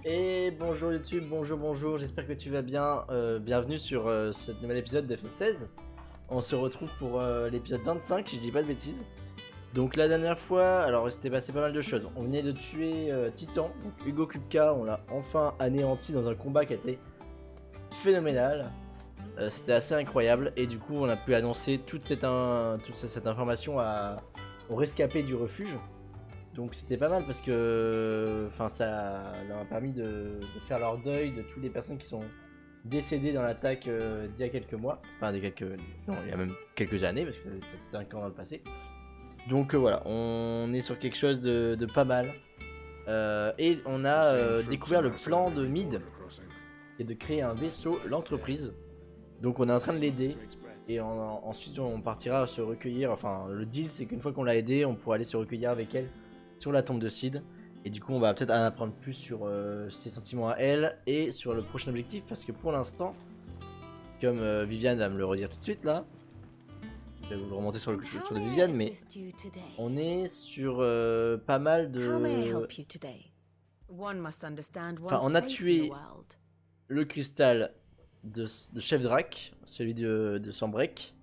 Et bonjour YouTube, bonjour, j'espère que tu vas bien. Bienvenue sur ce nouvel épisode de FF16. On se retrouve pour l'épisode 25, si je dis pas de bêtises. Donc la dernière fois, alors il s'était passé pas mal de choses. On venait de tuer Titan, donc Hugo Kupka, on l'a enfin anéanti dans un combat qui a été phénoménal. C'était assez incroyable et du coup on a pu annoncer toute cette information aux rescapés du refuge. Donc c'était pas mal parce que ça leur a permis de faire leur deuil de toutes les personnes qui sont décédées dans l'attaque d'il y a quelques mois. Enfin, non, il y a même quelques années parce que c'est 5 ans dans le passé. Donc voilà, on est sur quelque chose de pas mal. Et on a découvert le plan de Mid et de créer un vaisseau, l'entreprise. Donc on est en train de l'aider. Et ensuite on partira se recueillir. Enfin, le deal c'est qu'une fois qu'on l'a aidé, on pourra aller se recueillir avec elle sur la tombe de Sid. Et du coup on va peut-être en apprendre plus sur ses sentiments à elle et sur le prochain objectif. Parce que pour l'instant, comme Viviane va me le redire tout de suite là, je vais vous le remonter sur le Viviane, mais on est sur pas mal de... Enfin, on a tué le cristal de Chef Drac, celui de Sambrek.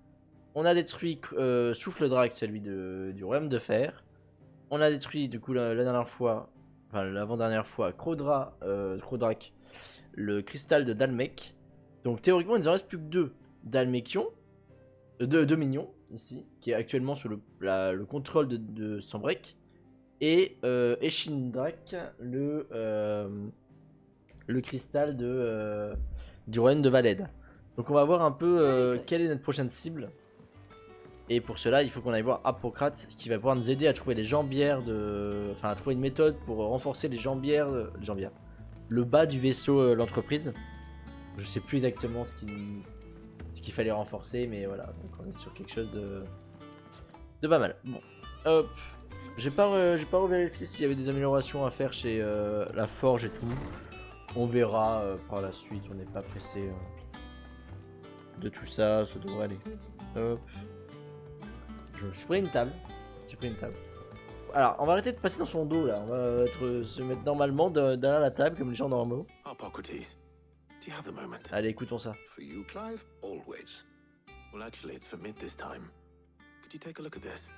On a détruit Souffle Drac, celui du Royaume de Fer. On a détruit du coup la dernière fois, enfin l'avant-dernière fois, Drac, le cristal de Dalmec. Donc théoriquement il nous en reste plus que 2 Dalmekions, 2 mignons ici, qui est actuellement sous le contrôle de Sambrek. Et Eshindrak, le cristal du royaume de Valed. Donc on va voir un peu quelle est notre prochaine cible. Et pour cela, il faut qu'on aille voir Apocrate qui va pouvoir nous aider à trouver les jambières Enfin, à trouver une méthode pour renforcer les jambières. Le bas du vaisseau, l'entreprise. Je sais plus exactement ce qu'il fallait renforcer, mais voilà. Donc on est sur quelque chose de pas mal. Bon, hop. J'ai pas revérifié s'il y avait des améliorations à faire chez la forge et tout. On verra par la suite, on n'est pas pressé de tout ça, ça devrait aller. Hop. Je me suis pris une table. Alors, on va arrêter de passer dans son dos là. On va se mettre normalement derrière la table comme les gens normaux. Allez, écoutons ça. For you, Clive, always. Well, actually, it's for mid this time. Could you take a look at this?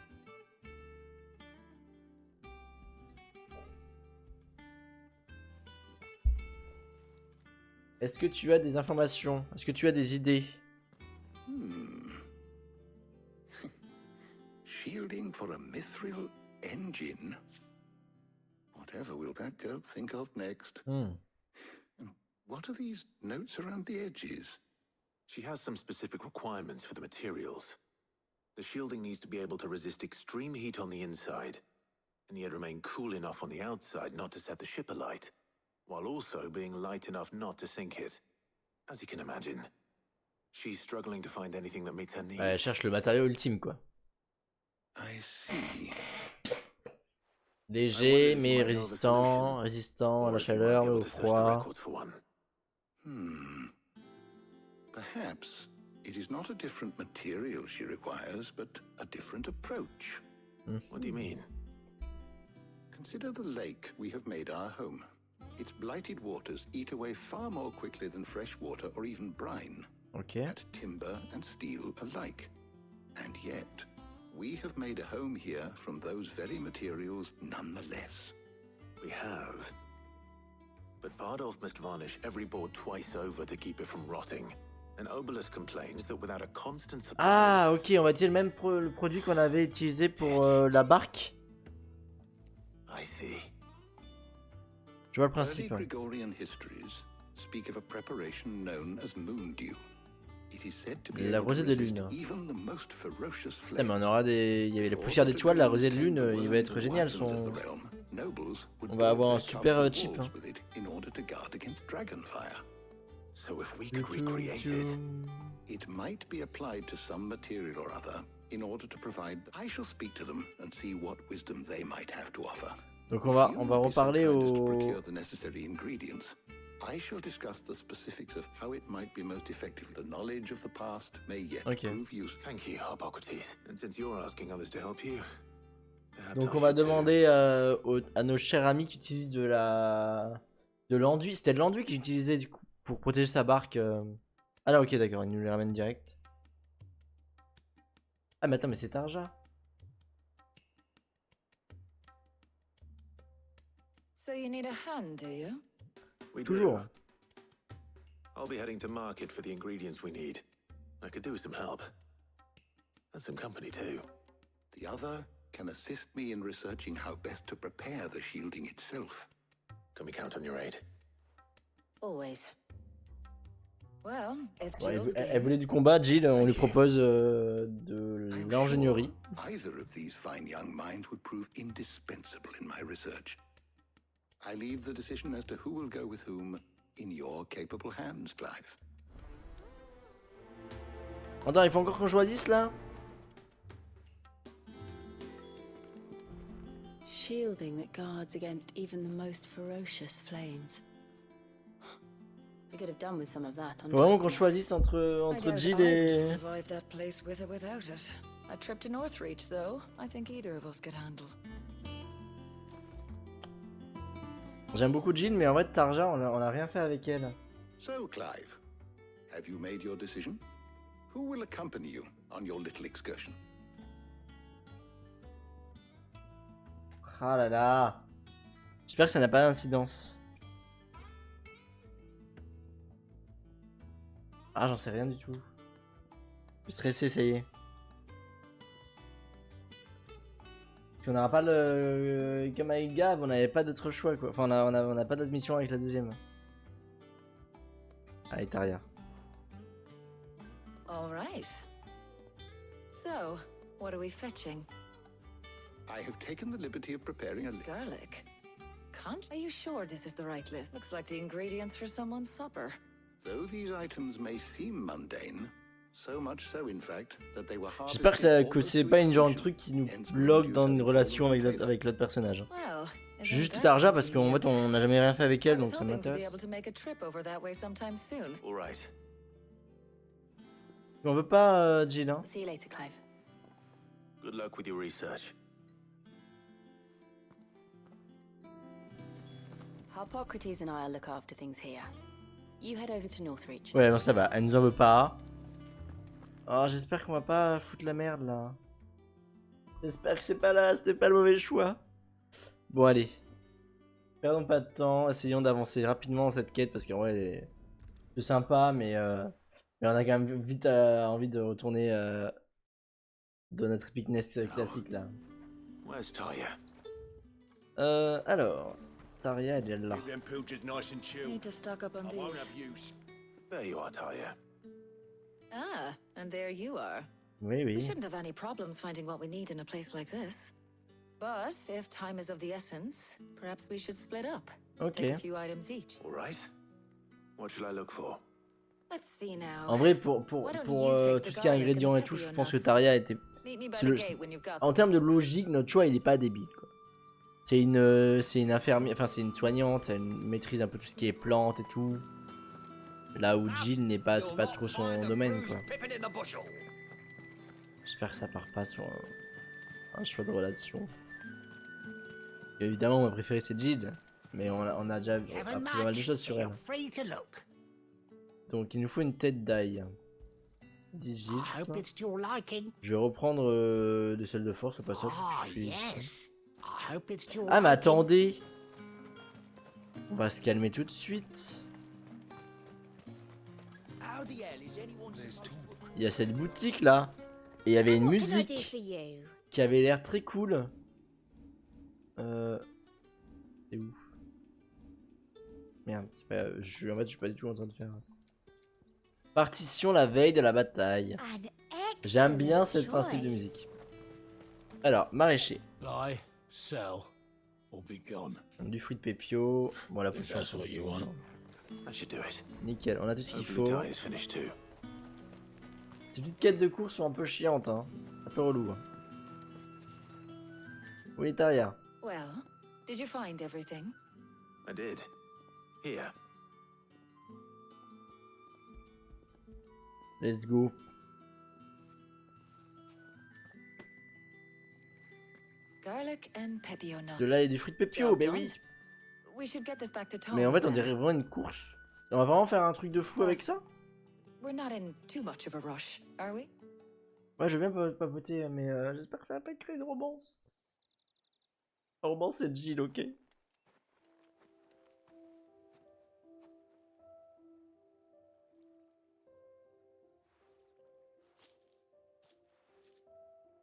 Est-ce que tu as des informations? Est-ce que tu as des idées? Shielding for a mithril engine? Whatever will that girl think of next? What are these notes around the edges? She has some specific requirements for the materials. The shielding needs to be able to resist extreme heat on the inside, and yet remain cool enough on the outside not to set the ship alight, while also being light enough not to sink it. As you can imagine, she's struggling to find anything that meets her needs. Elle cherche le matériau ultime quoi. I see. Léger mais résistant à la chaleur, au froid. Perhaps it is not a different material she requires, but a different approach. What do you mean? Consider the lake we have made our home. Its blighted waters eat away far more quickly than fresh water or even brine. Okay. At timber and steel alike. And yet, we have made a home here from those very materials nonetheless. We have. But Bardolph must varnish every board twice over to keep it from rotting. And Obelus complains that without a constant supply... Ah, ok, on va utiliser le même le produit qu'on avait utilisé pour la barque. I see. Je vois le principe. Early Gregorian histories speak of a preparation known as moon dew. It is said to be La rosée de lune. even the most ferocious Putain, mais on aura il y avait la poussière d'étoiles, la rosée de lune, il va être génial son... On va avoir un super chip. Hein. So if we could recreate it, it might be applied to some material or other in order to provide... I shall speak to them and see what wisdom they might have to offer. Donc on va reparler I shall discuss the specifics of how it might be most effective. The knowledge of the past may yet prove useful. Thank you, Hippocrates. And since you're asking others to help you, donc on va demander à nos chers amis qui utilisent de la De l'enduit. C'était de l'enduit qu'il utilisait du coup pour protéger sa barque. Ah là, ok, d'accord, il nous les ramène direct. Ah, mais attends, mais c'est Tarja. So you need a hand, do you? We Toujours. do. I'll be heading to market for the ingredients we need. I could do with some help. And some company too. The other can assist me in researching how best to prepare the shielding itself. Can we count on your aid? Always. Well, if Ouais, Jill's elle game. voulait du combat, Jill, on lui propose de I'm l'ingénierie. sure either of these fine young minds would prove indispensable in my research. I leave the decision as to who will go with whom in your capable hands, Clive. Attends, il faut encore qu'on choisisse là? Shielding that guards against even the most ferocious flames. We could have done with some of that on Faut vraiment qu'on Justice. choisisse entre I doubt Jill I would have et... survived that place with or without it. A trip to Northreach, though, I think either of us could handle. J'aime beaucoup Jill, mais en vrai, Tarja, on a rien fait avec elle. So, Clive, have you made your decision? Who will accompany you on your little excursion? Ah là là. J'espère que ça n'a pas d'incidence. Ah, j'en sais rien du tout. Je suis stressé, ça y est. Puis on n'aura pas le... Comme avec Gav, on n'avait pas d'autre choix quoi. Enfin, on a pas d'autre mission avec la deuxième. Allez, Taria. All right. So, what are we fetching? I have taken the liberty of preparing a Garlic. Are you sure this is the right list? Looks like the ingredients for someone's supper. Though these items may seem mundane, so much so in fact that they were J'espère harvested que c'est almost pas to une genre de extinction, truc qui nous hence bloque produce dans une having relation fallen avec in avec l'autre personnage. Well, J'ai isn't juste that Tarja parce qu'en fait convenient? on n'a jamais rien fait avec I elle was donc ça hoping to be m'intéresse. able to make a trip over that way sometime soon. All right. Mais on veut pas Jill hein. See you later, Clive. Good luck with your research. Harpocrates and I'll look after things here. You head over to Northreach. Ouais bon ça va, elle nous en veut pas. Oh j'espère qu'on va pas foutre la merde là. J'espère que c'est pas là, c'était pas le mauvais choix. Bon allez. Perdons pas de temps, essayons d'avancer rapidement dans cette quête parce qu'en vrai c'est sympa mais on a quand même vite envie de retourner dans notre epicness classique là. Where's Talia? Alors, Taria elle est là. Keep them pilchards nice and chill. Need to stock up on I won't these. have use. There you are, Talia. Ah, and there you are. Oui We oui. shouldn't have any problems finding what we need in a place like this. But if time is of the essence, perhaps we should split up. Ok. Take a few items each. All right. What should I look for? Let's see now. En vrai pour tout ce qui est ingrédients et tout, je pense que Taria était... Meet me by c'est the le- gate when you've got En them. termes de logique, notre choix il est pas débile quoi. C'est une infirmière, enfin c'est une soignante, elle maîtrise un peu tout ce qui est plantes et tout. Là où Jill n'est pas, c'est pas trop son domaine quoi. Pippin in the bushel. J'espère que ça part pas sur un choix de relation. Et évidemment, mon préféré c'est Jill, mais on a déjà appris pas mal de choses sur elle. Free to look. Donc il nous faut une tête d'ail. 10 I Jill. hope it's to your liking. Je vais reprendre des selles de force au passage. Ah, Je suis ici. yes. I hope it's to your Ah mais liking. attendez. On va se calmer tout de suite. How the hell is anyone supposed to... Il y a cette boutique là. Et il y avait une musique qui avait l'air très cool. C'est où? Merde, c'est pas... en fait je suis pas du tout en train de faire. Partition la veille de la bataille. J'aime bien ce principe de musique. Alors, maraîcher. Buy, sell, or be gone. Du fruit de pépio. Bon, la potion. that's what you want. That should do it. Nickel, on a tout ce qu'il Hopefully faut. Talia's finished too. Ces petites quêtes de course sont un peu chiantes, hein. Un peu relou. Hein. Oui, Taria. Well, did you find everything? I did. Here. Let's go. Garlic and pepio nuts. De là et du fruit de pépio, ben oui. We should get this back to Mais en fait, on Tom's, then. dirait vraiment une course. On va vraiment faire un truc de fou avec ça? We're not in too much of a rush, are we? Ouais, je veux bien papoter, mais j'espère que ça va pas créer une romance. La romance, c'est Jill, ok?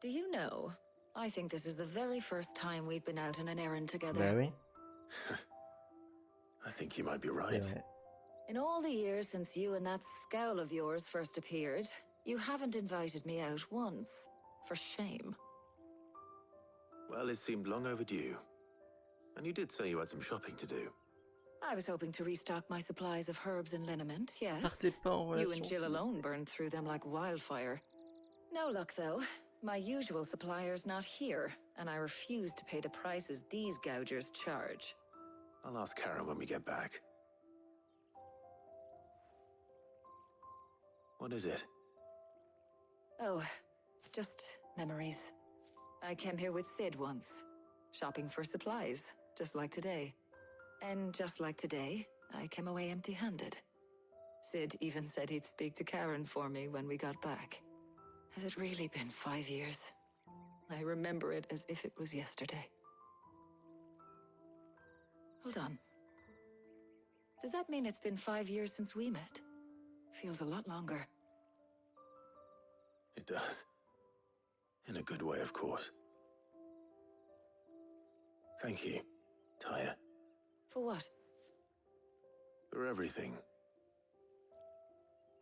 Do you know, I think this is the very first time we've been out on an errand together. Bah oui. I think you might be C'est right. vrai. In all the years since you and that scowl of yours first appeared, you haven't invited me out once. For shame. Well, it seemed long overdue. And you did say you had some shopping to do. I was hoping to restock my supplies of herbs and liniment, yes. Partez pas en You relation. and Jill alone burned through them like wildfire. No luck, though. My usual supplier's not here, and I refuse to pay the prices these gougers charge. I'll ask Karen when we get back. What is it? Oh, just memories. I came here with Sid once, shopping for supplies, just like today. And just like today, I came away empty-handed. Sid even said he'd speak to Karen for me when we got back. Has it really been 5 years? I remember it as if it was yesterday. Hold on. Does that mean it's been 5 years since we met? Feels a lot longer. It does. In a good way, of course. Thank you, Taya, For what? for everything.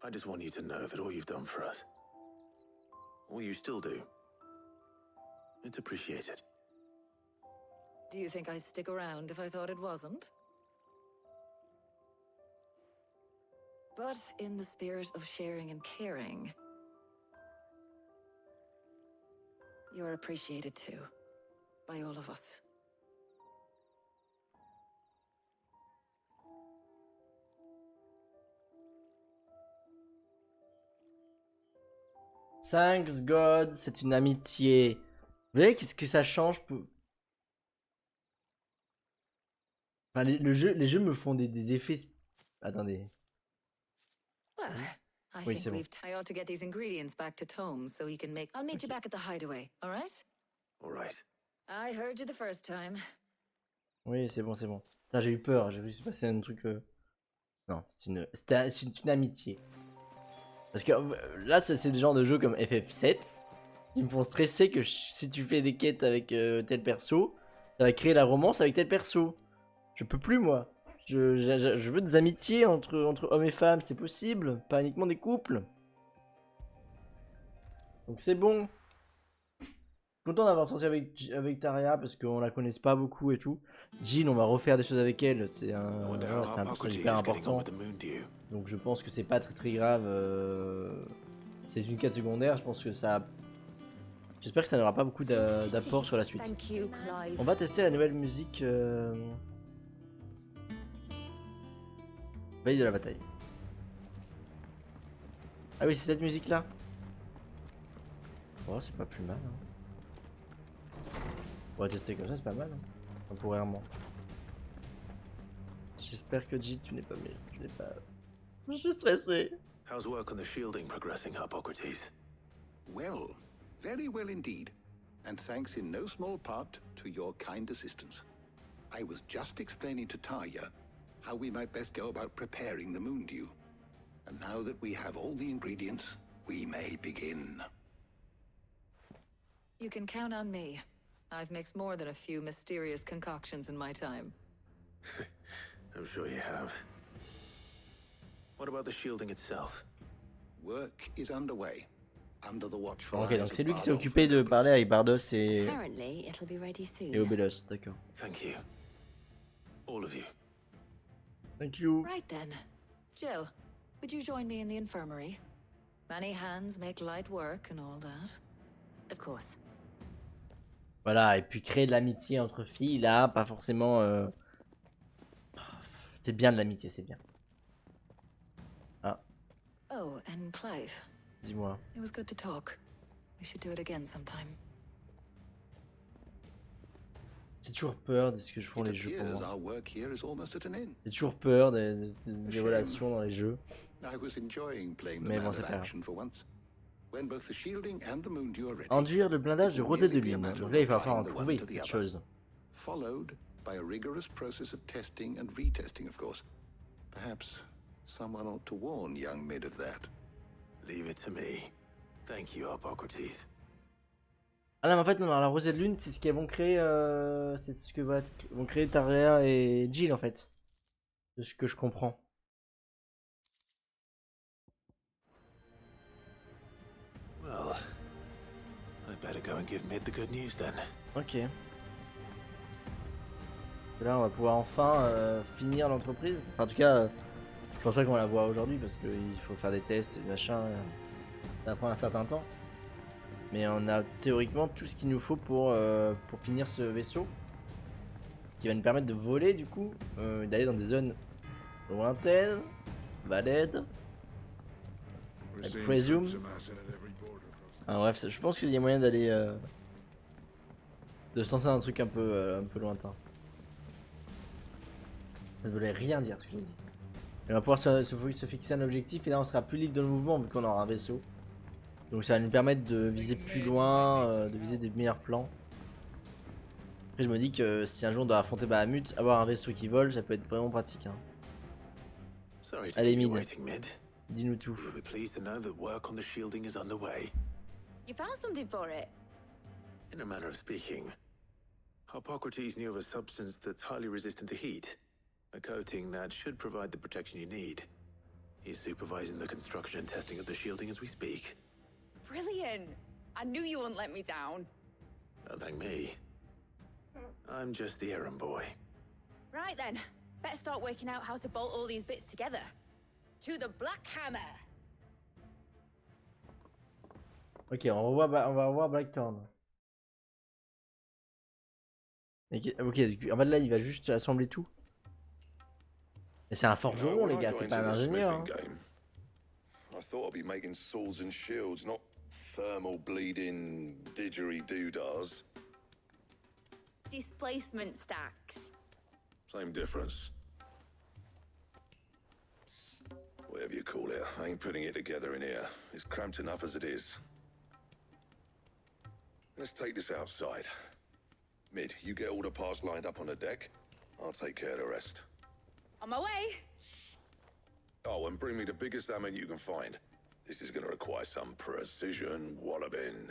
I just want you to know that all you've done for us, all you still do, it's appreciated. Do you think I'd stick around if I thought it wasn't? But in the spirit of sharing and caring, you're appreciated too, by all of us. Thanks God, c'est une amitié. Vous voyez qu'est-ce que ça change pour... Enfin, les jeux me font des effets... Attendez. Well, I Oui, think c'est bon. I ought to get these ingredients back to Tom so he can make... I'll meet you back at the hideaway, all right? All right. I heard you the first time. Oui, c'est bon, c'est bon. Putain, j'ai eu peur, j'ai vu se passer un truc... Non, c'est une amitié. Parce que là, c'est le genre de jeu comme FF7 qui me font stresser que si tu fais des quêtes avec tel perso, ça va créer la romance avec tel perso. Je peux plus, moi. Je veux des amitiés entre hommes et femmes, c'est possible, pas uniquement des couples. Donc c'est bon. Content d'avoir sorti avec Taria parce qu'on la connaisse pas beaucoup et tout. Jill, on va refaire des choses avec elle, c'est un personnage hyper important. Donc je pense que c'est pas très grave. C'est une quête secondaire, je pense que ça... J'espère que ça n'aura pas beaucoup d'apport sur la suite. On va tester la nouvelle musique... Veille de la bataille. Ah oui, c'est cette musique là. Oh, c'est pas plus mal. Hein. On va tester comme ça, c'est pas mal. Hein. Temporairement. J'espère que J, tu n'es pas... Je suis stressé. How's work on the shielding progressing, Hippocrates? Well, very well indeed. And thanks in no small part to your kind assistance. I was just explaining to Taya how we might best go about preparing the moon dew. And now that we have all the ingredients, we may begin. You can count on me. I've mixed more than a few mysterious concoctions in my time. I'm sure you have. What about the shielding itself? Work is underway. Under the watchful Ok, eyes donc of c'est lui qui s'est Bardos occupé de parler avec Bardos et Apparently, it'll be ready soon. Obelos, d'accord. Thank you. All of you. Thank you. Right then. Jill, would you join me in the infirmary? Many hands make light work and all that. Of course. Voilà, et puis créer de l'amitié entre filles, là, pas forcément... C'est bien de l'amitié, c'est bien. Ah, Oh, and Clive. dis-moi. It was good to talk. We should do it again sometime. J'ai toujours peur de ce que font It les jeux pour appears moi. our work here is almost at an end. J'ai toujours peur des relations dans les jeux. I was enjoying playing the Mais man bon, c'est of pas grave. action for once. When both the shielding and the moondew are ready, Enduire le blindage it de will Roté de merely be a Lune. matter Donc of là, il va falloir en applying the one trouver to the quelque other. chose. Followed by a rigorous process of testing and retesting, of course. Perhaps someone ought to warn young Mid of that. Leave it to me. Thank you, Hippocrates. Ah non, mais en fait, non, la Rosée de Lune, c'est ce qu'elles vont créer. C'est ce que vont créer Taria et Jill, en fait. De ce que je comprends. Well, I better go and give Mid the good news then. Ok. Là, on va pouvoir enfin finir l'entreprise. Enfin, en tout cas, je pense pas qu'on la voit aujourd'hui parce qu'il faut faire des tests et des machins. Ça prend un certain temps. Mais on a théoriquement tout ce qu'il nous faut pour finir ce vaisseau. Qui va nous permettre de voler du coup. D'aller dans des zones lointaines. Balèdes. I presume. Ah, bref, je pense qu'il y a moyen d'aller. De se lancer dans un truc un peu lointain. Ça ne voulait rien dire ce que j'ai dit. Et on va pouvoir se fixer un objectif et là on sera plus libre de mouvement vu qu'on aura un vaisseau. Donc ça va nous permettre de viser plus loin, de viser des meilleurs plans. Après je me dis que si un jour on doit affronter Bahamut, avoir un vaisseau qui vole, ça peut être vraiment pratique. Hein. Sorry to Allez, keep you Mid. waiting, Mid. Dis-nous tout. You'll be pleased to know that work on the shielding is underway. You found something for it? In a manner of speaking, Hippocrates knew of a substance that's highly resistant to heat. A coating that should provide the protection you need. He's supervising the construction and testing of the shielding as we speak. Brilliant! I knew you wouldn't let me down. Don't thank me. I'm just the errand boy. Right then, better start working out how to bolt all these bits together. To the Black Hammer! Ok, on va revoir Blackthorn. Ok, en bas de là il va juste assembler tout. Mais c'est un forgeron les gars, c'est pas un ingénieur. Hein. I thought I'd be making swords and shields, not thermal bleeding didgeridoo-dahs. Displacement stacks. Same difference. Whatever you call it, I ain't putting it together in here. It's cramped enough as it is. Let's take this outside. Mid, you get all the parts lined up on the deck. I'll take care of the rest. On my way! Oh, and bring me the biggest hammer you can find. This is gonna require some precision walloping.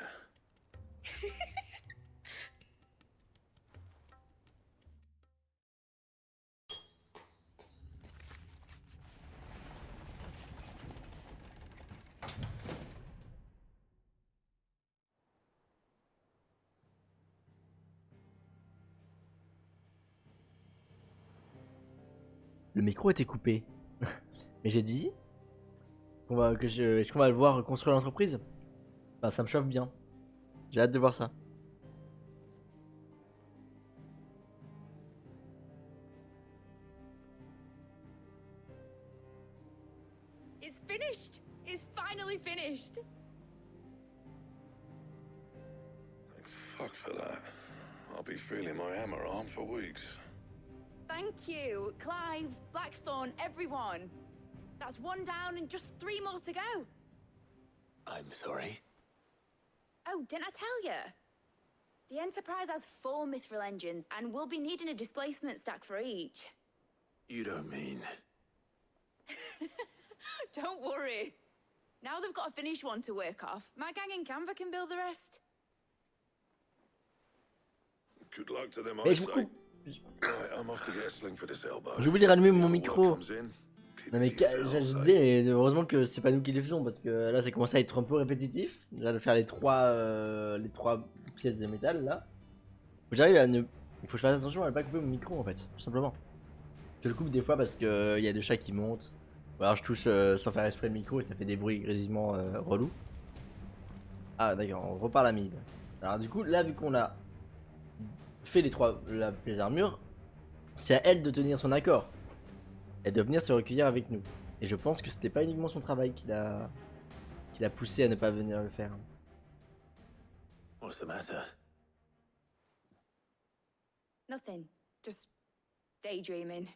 Le micro était coupé. Mais j'ai dit est-ce qu'on va le voir construire l'entreprise? Bah ça me chauffe bien. J'ai hâte de voir ça. It's finished! It's finally finished! Thank fuck for that. I'll be feeling my hammer arm for weeks. Thank you, Clive, Blackthorn, everyone. That's one down and just 3 more to go. I'm sorry. Oh, didn't I tell you? The Enterprise has 4 mithril engines and we'll be needing a displacement stack for each. You don't mean... Don't worry. Now they've got a finished one to work off. My gang in Canva can build the rest. Good luck to them, Mais I je vous say. coupe. Right, I'm off to get a sling for this elbow. J'ai oublié de rallumer mon What micro. comes in, keep Non mais it to yourself, je I say. disais, heureusement que c'est pas nous qui les faisons parce que là ça commence à être un peu répétitif. Déjà de faire les trois pièces de métal là. Faut que j'arrive à ne... Il faut que je fasse attention à ne pas couper mon micro en fait, tout simplement. Je le coupe des fois parce que y a des chats qui montent. Ou alors je touche sans faire exprès le micro et ça fait des bruits grésillement relous. Ah d'accord, on repart la mid. Alors du coup là vu qu'on a fait les armures, c'est à elle de tenir son accord. Elle doit venir se recueillir avec nous. Et je pense que c'était pas uniquement son travail qui l'a poussé à ne pas venir le faire. What's the matter? Nothing. Just daydreaming.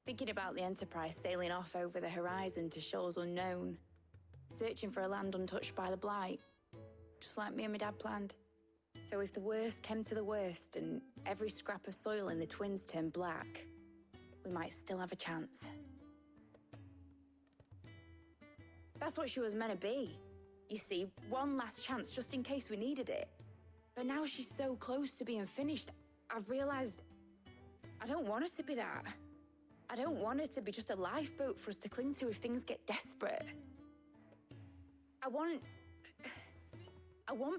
Thinking about the Enterprise sailing off over the horizon to shores unknown. Searching for a land untouched by the blight. Just like me and my dad planned. So if the worst came to the worst and every scrap of soil in the twins turned black, we might still have a chance. That's what she was meant to be. You see, one last chance just in case we needed it. But now she's so close to being finished, I've realized I don't want her to be that. I don't want her to be just a lifeboat for us to cling to if things get desperate. I want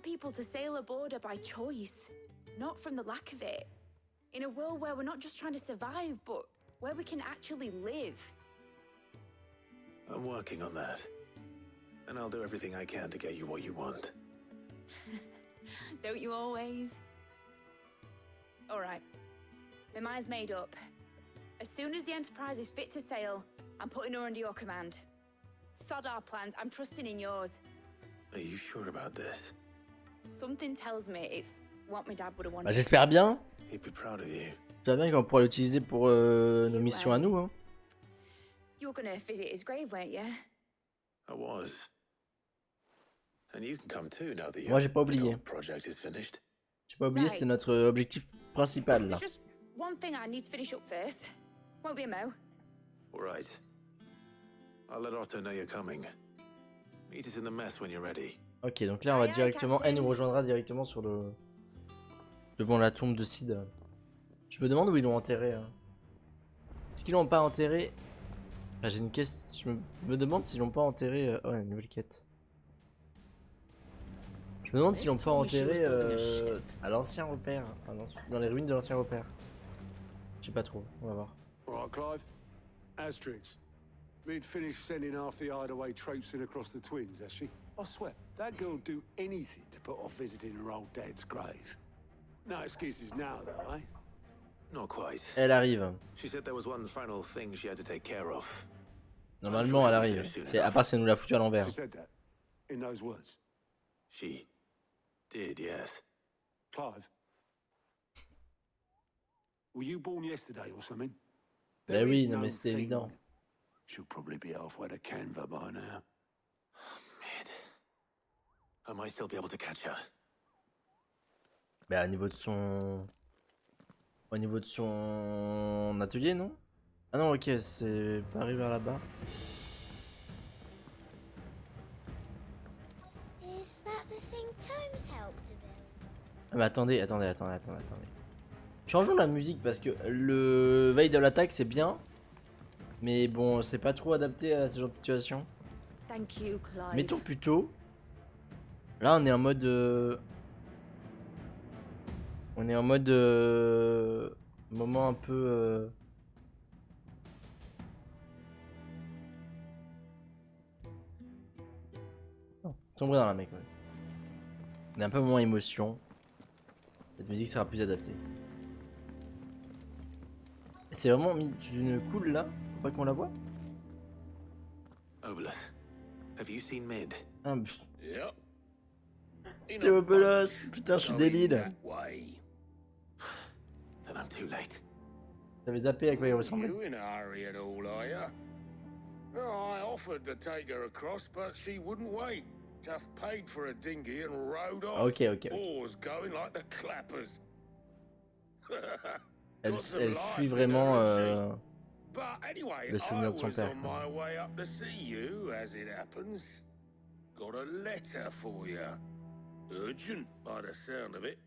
people to sail aboard her by choice, not from the lack of it. In a world where we're not just trying to survive, but where we can actually live. I'm working on that. And I'll do everything I can to get you what you want. Don't you always? All right. My mind's made up. As soon as the Enterprise is fit to sail, I'm putting her under your command. Sod our plans, I'm trusting in yours. Are you sure about this? Something tells me it's what my dad would have wanted. Bah, j'espère bien. He'd be proud of you. J'espère bien qu'on pourra l'utiliser pour nos missions à nous. Hein. You were gonna visit his grave, weren't you? I was. And you can come too now that Moi, j'ai pas oublié. project is finished. J'ai pas oublié, c'était notre objectif principal là. There's just one thing I need to finish up first. Won't be a mo. All right. I'll let Otto know you're coming. Meet us in the mess when you're ready. Ok, donc là on va directement. Elle nous rejoindra directement sur le. Devant la tombe de Sid. Je me demande où ils l'ont enterré. Hein. Est-ce qu'ils l'ont pas enterré? Ah, j'ai une question. Je me demande s'ils l'ont pas enterré. Oh, une nouvelle quête. Je me demande s'ils l'ont pas enterré à l'ancien repère. Ah non, dans les ruines de l'ancien repère. Je sais pas trop, on va voir. Alright, Clive. Asterix. We'd finished sending half the hideaway traipsing across the twins, has she? I swear, that girl'd do anything to put off visiting her old dad's grave. No excuses now, though, eh? Not quite. Elle arrive. She said there was one final thing she had to take care of. Normalement, elle arrive. À part si elle nous l'a foutu à l'envers. She said that, in those words. She did, yes. Clive. Were you born yesterday or something? Bah oui, non mais c'est évident. She'll probably be halfway to Canva by now. Mid. I might still be able to catch her. Bah au niveau de son... Au niveau de son atelier, non? Ah non, ok, c'est pas arrivé vers là-bas. Is that the thing Tomes helped to build? Ah mais attendez. Changeons la musique parce que le veille de l'attaque c'est bien. Mais bon, c'est pas trop adapté à ce genre de situation. Thank you, Clive. Mettons plutôt. Là on est en mode... On est en mode... Moment un peu... Oh, tomber dans la mec. Ouais. On est un peu moins émotion. Cette musique sera plus adaptée. C'est vraiment mis une cool là, faut pas qu'on la voit. Obolus, have you seen Mid? Ah, Yep. c'est Obolus, putain je suis débile. Then I'm too late. J'avais zappé à quoi il ressemblait. You in a hurry at all, are ya? Oh, I offered to take her across, but she wouldn't wait. Just paid for a dinghy and rowed off. Ok. Oars going like the clappers. Elle fuit vraiment But anyway, le souvenir de son père. on my way up to see you, as it happens. Got a letter for you. Urgent, by the sound of it.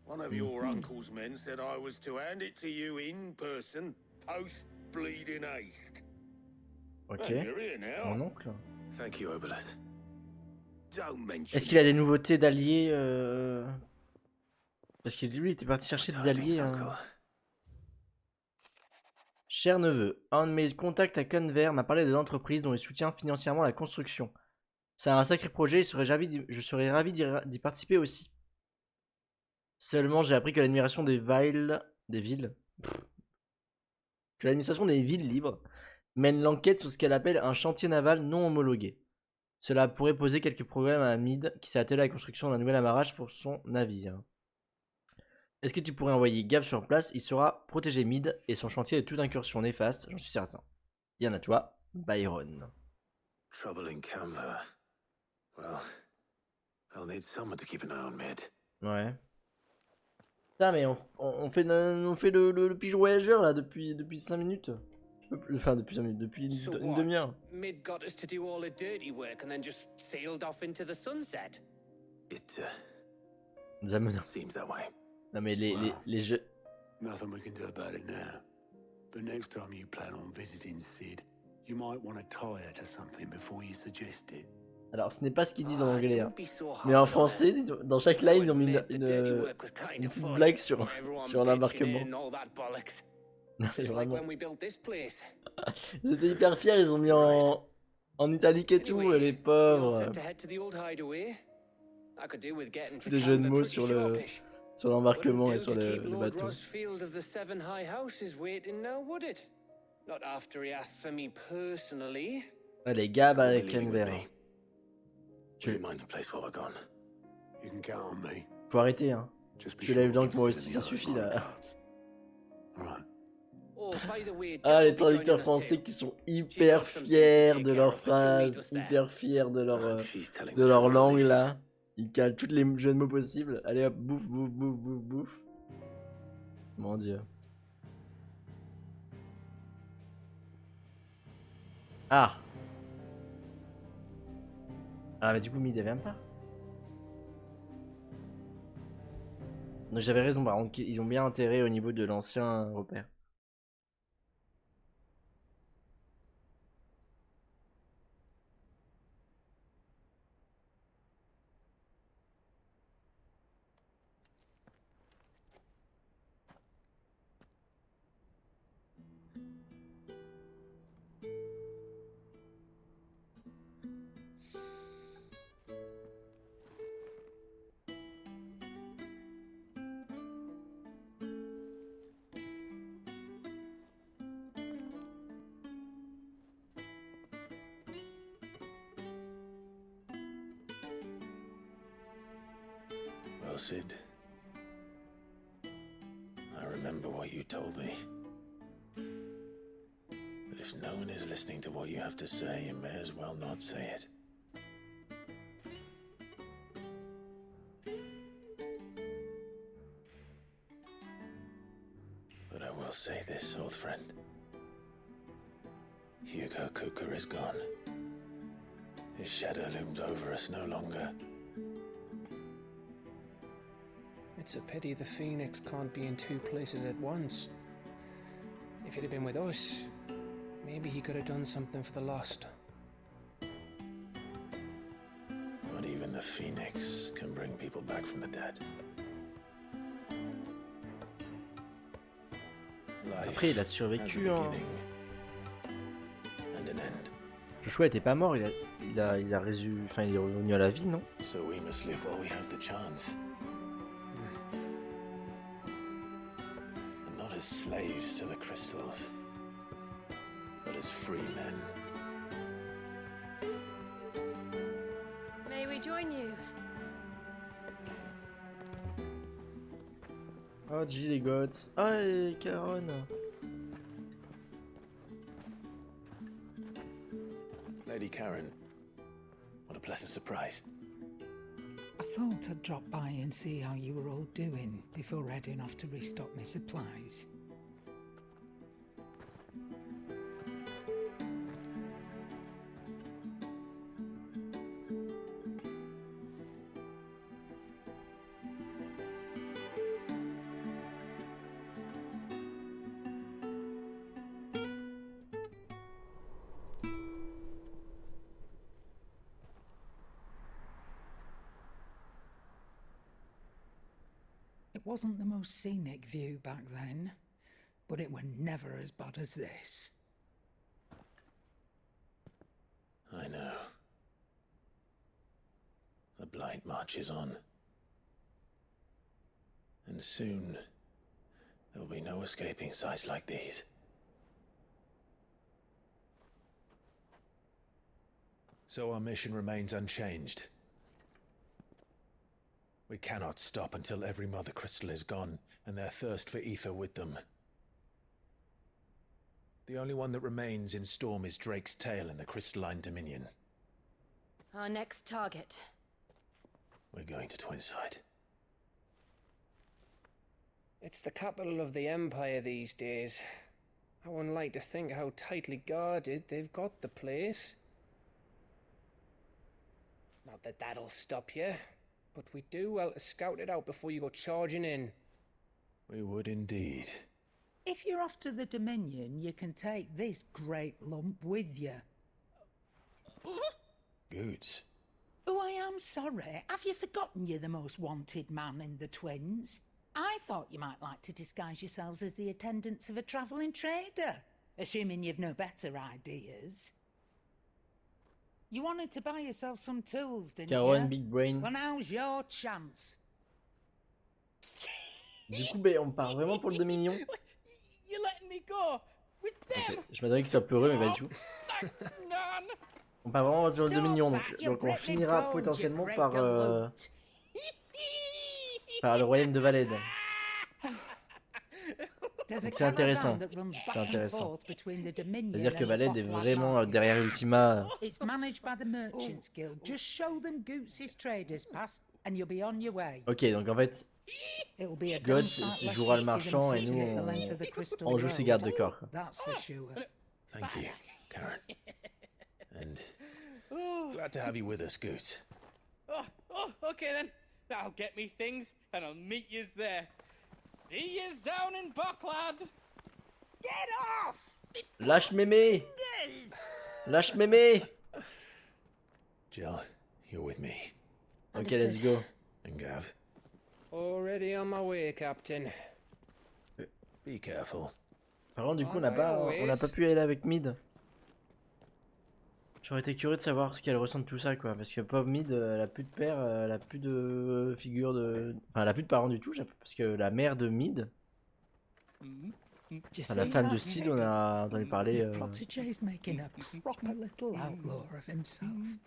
One of your uncle's men said I was to hand it to you in person, post-bleeding haste. Ok. And you're here now. Mon oncle. Thank you, Obolus. Don't mention Est-ce qu'il a des nouveautés d'alliés Parce que lui il était parti chercher des alliés. Cher neveu, un de mes contacts à Canver m'a parlé de l'entreprise dont il soutient financièrement la construction. C'est un sacré projet et je serais ravi d'y participer aussi. Seulement j'ai appris que l'administration des villes libres mène l'enquête sur ce qu'elle appelle un chantier naval non homologué. Cela pourrait poser quelques problèmes à Mid qui s'est attelé à la construction d'un nouvel amarrage pour son navire. Est-ce que tu pourrais envoyer Gab sur place? Il sera protégé Mid et son chantier de toute incursion néfaste, j'en suis certain. Bien à toi, Byron. Troubling Canva. Well, I'll need someone to keep an eye on Mid. Ouais. Putain, mais on fait le pigeon voyageur là depuis 5 minutes. Enfin, depuis 5 minutes, depuis une demi-heure. Mid got us to do all the dirty work and then just sailed off into the sunset. It seems that way. Non mais les jeux... Nothing we can do about it now. But next time you plan on visiting Sid, you might want to tie her to something before you suggest it. Alors ce n'est pas ce qu'ils disent en anglais, hein. Mais en français, dans chaque line, ils ont mis une petite blague sur l'embarquement. Non mais vraiment. Ils étaient hyper fiers, ils ont mis en italique et tout, les pauvres. Tous les jeux de mots sur l'embarquement et sur le bateau. Allez, Gab avec Enver. Faut arrêter, hein. Je l'ai vu donc moi aussi, ça suffit là. Ah, les traducteurs français qui sont hyper fiers de leurs phrases, hyper fiers de leur langue là. Ils calent tous les jeux de mots possibles. Allez hop, bouffe, bouffe, bouffe, bouffe, bouffe. Mon dieu. Ah. Ah mais du coup Mid elle vient pas. Donc j'avais raison par contre, ils ont bien intérêt au niveau de l'ancien repère. Well, Sid, I remember what you told me. That if no one is listening to what you have to say, you may as well not say it. But I will say this, old friend. Hugo Cooker is gone. His shadow looms over us no longer. It's a pity the Phoenix can't be in two places at once. If he'd have been with us, maybe he could have done something for the lost. Not even the Phoenix can bring people back from the dead. Après il a survécu, hein. And an end. Joshua était pas mort, il a résolu, enfin il est revenu à la vie, non? So we must live while we have the chance. And not as slaves to the crystals, but as free men. May we join you? Oh, G les goths. Ah, et Caron. Lady Karen, what a pleasant surprise. I thought I'd drop by and see how you were all doing before heading off to restock my supplies. It wasn't the most scenic view back then, but it were never as bad as this. I know. The blight marches on. And soon, there will be no escaping sights like these. So our mission remains unchanged. We cannot stop until every mother crystal is gone, and their thirst for ether with them. The only one that remains in Storm is Drake's tail in the crystalline dominion. Our next target. We're going to Twinside. It's the capital of the Empire these days. I wouldn't like to think how tightly guarded they've got the place. Not that that'll stop you, but we do well to scout it out before you go charging in. We would indeed. If you're off to the Dominion, you can take this great lump with you. Goods. Oh, I am sorry. Have you forgotten you're the most wanted man in the Twins? I thought you might like to disguise yourselves as the attendants of a travelling trader, assuming you've no better ideas. You wanted to buy yourself some tools, didn't Caron, you? big brain. Well, now's your chance. Du coup, ben, on part vraiment pour le Dominion. You're letting me go with them. Okay. Je m'attendais qu'il soit peureux, mais pas du tout. On part vraiment sur le Dominion, donc on finira potentiellement par le royaume de Valed. C'est intéressant. C'est intéressant. C'est-à-dire que Valed est vraiment derrière Ultima. It's managed by the Merchants Guild. Just show them Goots' traders pass and you'll be on your way. Ok, donc en fait, Goetz jouera le marchand et nous on joue ses gardes de corps. That's for sure. Thank you, Karen. And glad to have you with us, Goots. Oh, okay then. I'll get me things and I'll meet yous there. See yous down in Bucklad. Get off! Lâche mémé! Lâche mémé! Jill, you're with me. Ok, let's go. And Gav. Already on my way, Captain. Be careful. Par contre, du coup, on n'a pas pu aller avec Mid. J'aurais été curieux de savoir ce qu'elle ressent de tout ça, quoi. Parce que pauvre Mid, elle a plus de père, elle a plus de figure de. Enfin, elle a plus de parents du tout, parce que la mère de Mid. Enfin, la femme de Sid, on a entendu parler. Protégé's making a proper little outlaw of himself.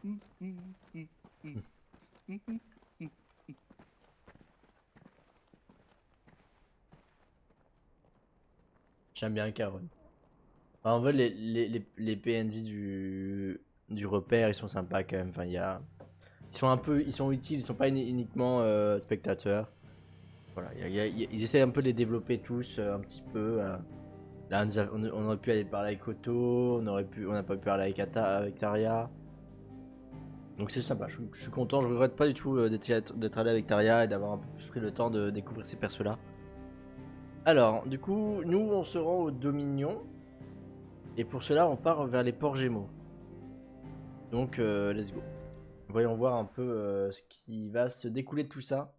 J'aime bien Caron. Enfin, en vrai, les PNJ du repère, ils sont sympas quand même. Enfin, ils sont utiles, ils sont pas uniquement spectateurs. Voilà, ils essaient un peu de les développer tous un petit peu. Là, on aurait pu aller parler avec Otto, on n'a pas pu parler avec Taria. Donc c'est sympa, je suis content, je regrette pas du tout d'être allé avec Taria et d'avoir un peu plus pris le temps de découvrir ces persos-là. Alors, du coup, nous on se rend au Dominion. Et pour cela, on part vers les ports Gémeaux. Donc, let's go. Voyons voir un peu ce qui va se découler de tout ça.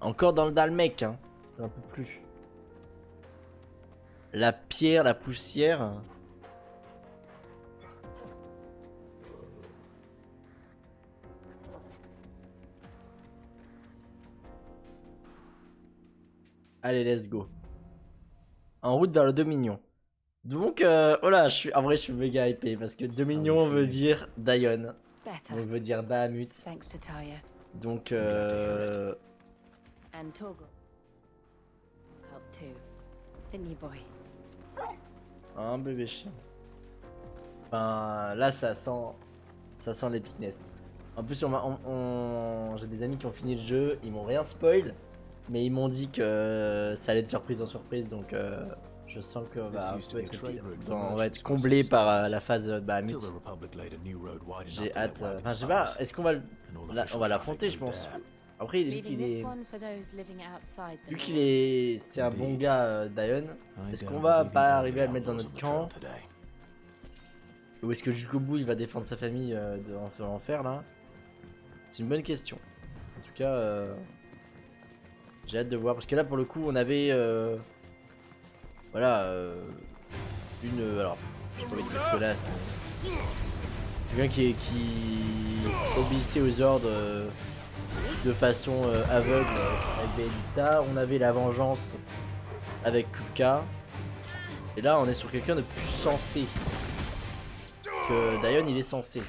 Encore dans le dalmec, hein. Un peu plus. La pierre, la poussière. Allez, let's go. En route vers le Dominion. Donc, voilà, en vrai, je suis méga hypé parce que Dominion veut dire Dion. On veut dire Bahamut. Donc, And Toggle. Help too. Didn't you, boy? un bébé chien. Enfin, là, ça sent l'épicness. En plus, j'ai des amis qui ont fini le jeu, ils m'ont rien spoil, mais ils m'ont dit que ça allait de surprise en surprise, donc je sens qu'on va on va être comblé par la phase de Bahamut. J'ai hâte. Enfin, je sais pas, est-ce qu'on va on va l'affronter, je pense. Après, vu qu'il est, c'est un bon gars, Dion, est-ce qu'on va pas arriver à le mettre dans notre camp? Ou est-ce que jusqu'au bout il va défendre sa famille de l'enfer là? C'est une bonne question. En tout cas, j'ai hâte de voir parce que là pour le coup on avait, voilà, alors, je peux mettre que là, quelqu'un qui obéissait aux ordres de façon aveugle avec Benita. On avait la vengeance avec Kuka. Et là on est sur quelqu'un de plus sensé. Que Dion il est censé.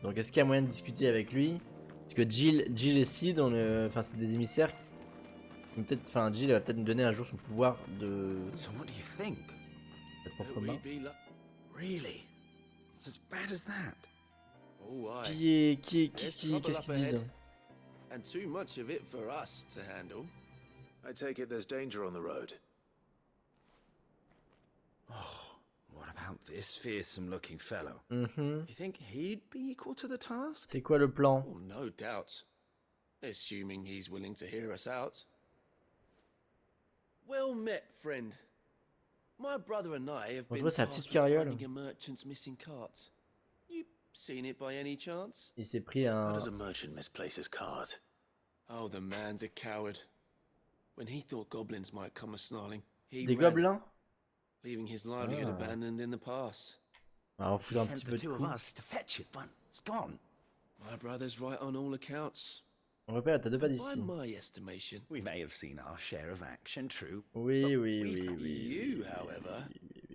Donc est-ce qu'il y a moyen de discuter avec lui? Parce que Jill et Sid, enfin c'est des émissaires. Enfin Jill va peut-être nous donner un jour son pouvoir de... So what do you think? Propre main. Really? It's as bad as that? Oh, Qu'est-ce qu'ils disent? And too much of it for us to handle. I take it there's danger on the road. Oh, what about this fearsome-looking fellow? Mm-hmm. You think he'd be equal to the task? C'est quoi le plan? Oh, no doubt. Assuming he's willing to hear us out. Well met, friend. My brother and I have been tasked with finding a merchant's missing cart. You seen it by any chance? Il s'est pris un... How does a merchant misplace his cart? Oh, the man's a coward. When he thought goblins might come a-snarling, he Des ran, gobelins? leaving his livelihood abandoned in the pass. Alors, on fout un petit peu de coup. It's gone. My brother's right on all accounts. On repère, t'as deux pas d'ici. By my estimation, We may have seen our share of action, true. Oui. you, however,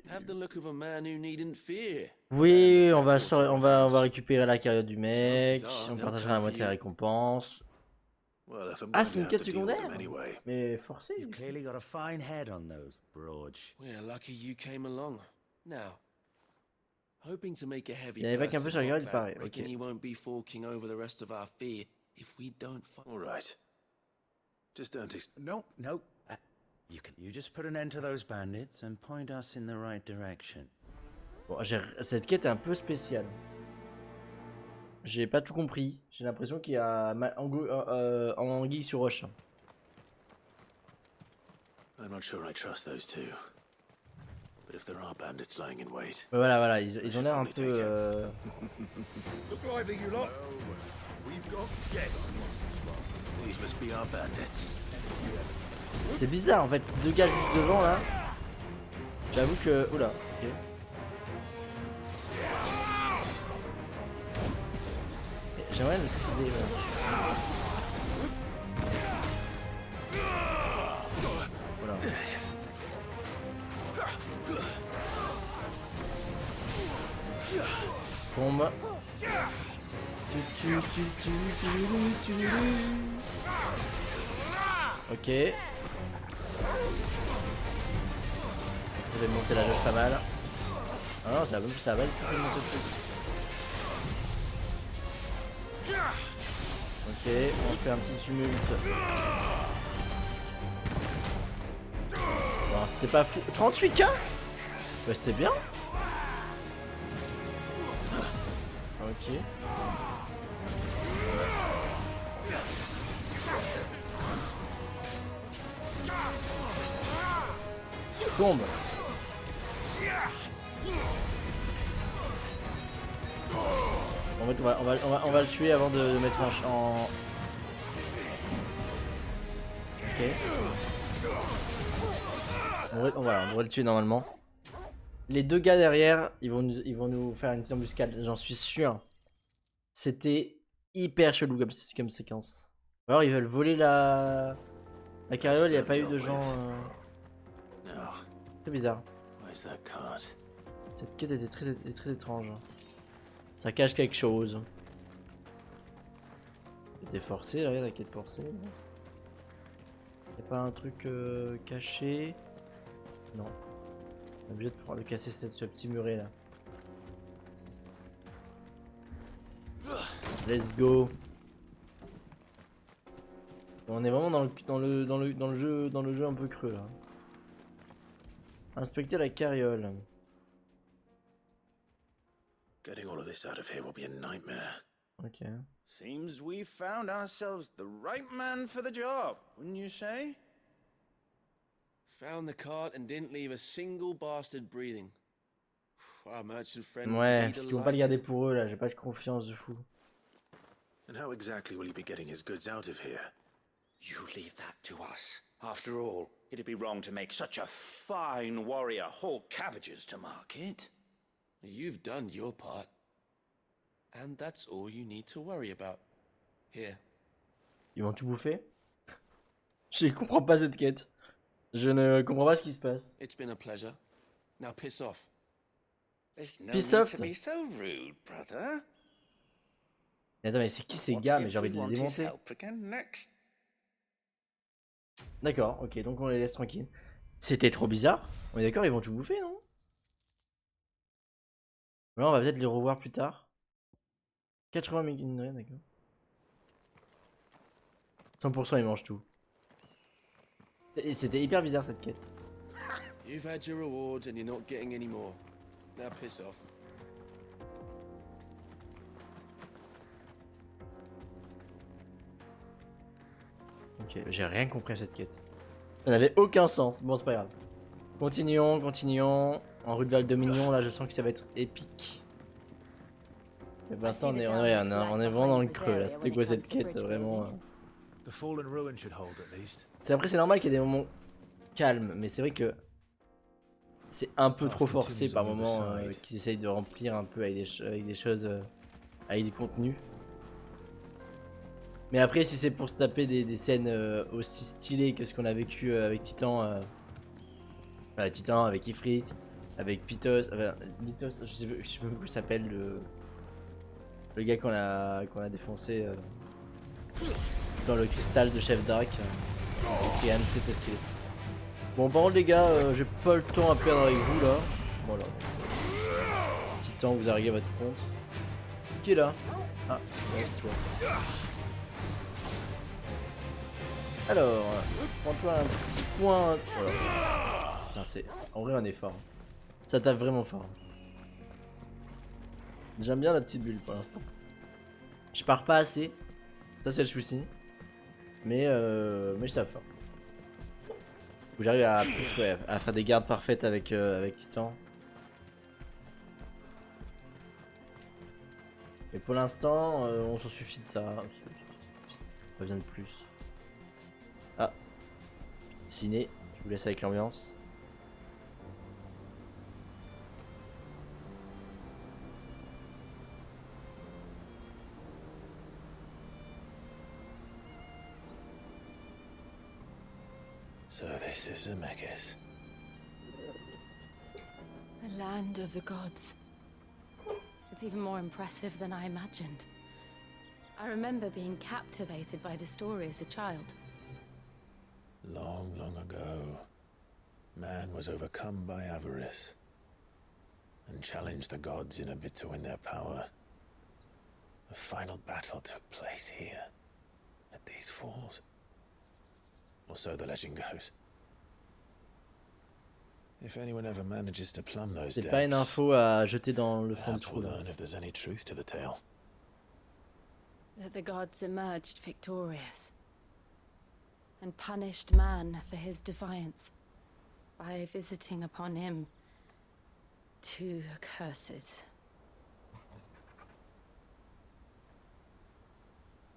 have the look of a man who needn't fear. Oui, on va récupérer la carrière du mec. On partagera la moitié de la récompense. Ah, c'est une quête secondaire? Mais forcé. You've clearly got a fine head on those, Broge. We're lucky you came along. Now, hoping to make a heavy Il y avait pas qu'un peu sur la gueule, il purse, paraît. reckon Ok. he won't be forking over the rest of our fear if we don't find... All right. Just don't No. You just put an end to those bandits and point us in the right direction. Bon, cette quête est un peu spéciale. J'ai pas tout compris. J'ai l'impression qu'il y a anguille sur roche. I'm not sure I trust those two. But if there are bandits lying in wait. Voilà, ils ont l'air un peu... Look lively, you lot. We've got guests. These must be our bandits. C'est bizarre en fait, ces deux gars juste devant là. J'avoue que... Oula, ok. J'aimerais le décider. Voilà. Tombe. Ok. Ça va monter la jauge pas mal. Ah non, ça va monter plus. Ok, on fait un petit tumulte. Bon, c'était pas fou. 38K? Bah, c'était bien. Ok. Tombe. En fait, on va le tuer avant de le mettre en... Ok. On devrait le tuer normalement. Les deux gars derrière, ils vont nous faire une petite embuscade, j'en suis sûr. C'était hyper chelou comme séquence. Alors ils veulent voler la carriole, il n'y a pas eu de gens... C'est bizarre. Cette quête était très étrange. Ça cache quelque chose. C'était forcé, regarde la quête forcée. Y'a pas un truc caché? Non. On est obligé de casser ce petit muret là. Let's go. On est vraiment dans le jeu un peu creux là. Inspecter la carriole. Getting all of this out of here will be a nightmare. Ok. Seems we found ourselves the right man for the job, wouldn't you say? Found the cart and didn't leave a single bastard breathing. Our merchant friend. Ouais, parce qu'ils vont pas le garder pour eux là, j'ai pas de confiance de fou. And how exactly will he be getting his goods out of here? You leave that to us. After all, it'd be wrong to make such a fine warrior haul cabbages to market. You've done your part. And that's all you need to worry about. Here. Ils vont tout bouffer? Je comprends pas cette quête. Je ne comprends pas ce qui se passe. It's been a pleasure. Now piss off. There's no Piss need off. to be so rude, brother. Mais attends, mais c'est qui ces What gars? Mais if j'ai envie we de les want his démonter. help again next? D'accord, ok, donc on les laisse tranquilles. C'était trop bizarre. On est d'accord, ils vont tout bouffer, non? Là, on va peut-être les revoir plus tard. 80 minerais, d'accord. 100% ils mangent tout. Et c'était hyper bizarre cette quête. You've had your rewards and you're not getting any more. Now piss off. Ok, j'ai rien compris à cette quête. Ça n'avait aucun sens. Bon, c'est pas grave. Continuons, continuons. En route vers le Dominion, là, je sens que ça va être épique. Mais pour l'instant, on est vraiment dans le creux, là. C'était quoi cette quête, vraiment Après, c'est normal qu'il y ait des moments calmes, mais c'est vrai que c'est un peu trop forcé par moments qu'ils essayent de remplir un peu avec des choses, avec des contenus. Mais après, si c'est pour se taper des scènes aussi stylées que ce qu'on a vécu avec Titan, Titan, avec Ifrit, avec Pitos, Mythos, je sais pas comment il s'appelle, le gars qu'on a défoncé dans le cristal de chef Drac, c'est quand même très stylé. Bon, par contre, les gars, j'ai pas le temps à perdre avec vous là. Voilà. Titan, vous arrivez à votre compte. Qui est là? Ah, c'est toi. Alors, prends-toi un petit point. Voilà. Putain, c'est en vrai un effort. Ça tape vraiment fort. J'aime bien la petite bulle pour l'instant. Je pars pas assez. Ça c'est le souci. Mais je tape fort. Faut que j'arrive à faire des gardes parfaites avec Titan. Et pour l'instant, on s'en suffit de ça. Pas besoin de plus. Ah, petite ciné, je vous laisse avec l'ambiance. So this is Zemeckis. The land of the gods. It's even more impressive than I imagined. I remember being captivated by the story as a child. Long, long ago, man was overcome by avarice and challenged the gods in a bid to win their power. The final battle took place here, at these falls. Or so the legend goes. If anyone ever manages to plumb those depths, c'est pas une info à jeter dans le fond du perhaps trou we'll là. learn if there's any truth to the tale. That the gods emerged victorious and punished man for his defiance by visiting upon him 2 curses.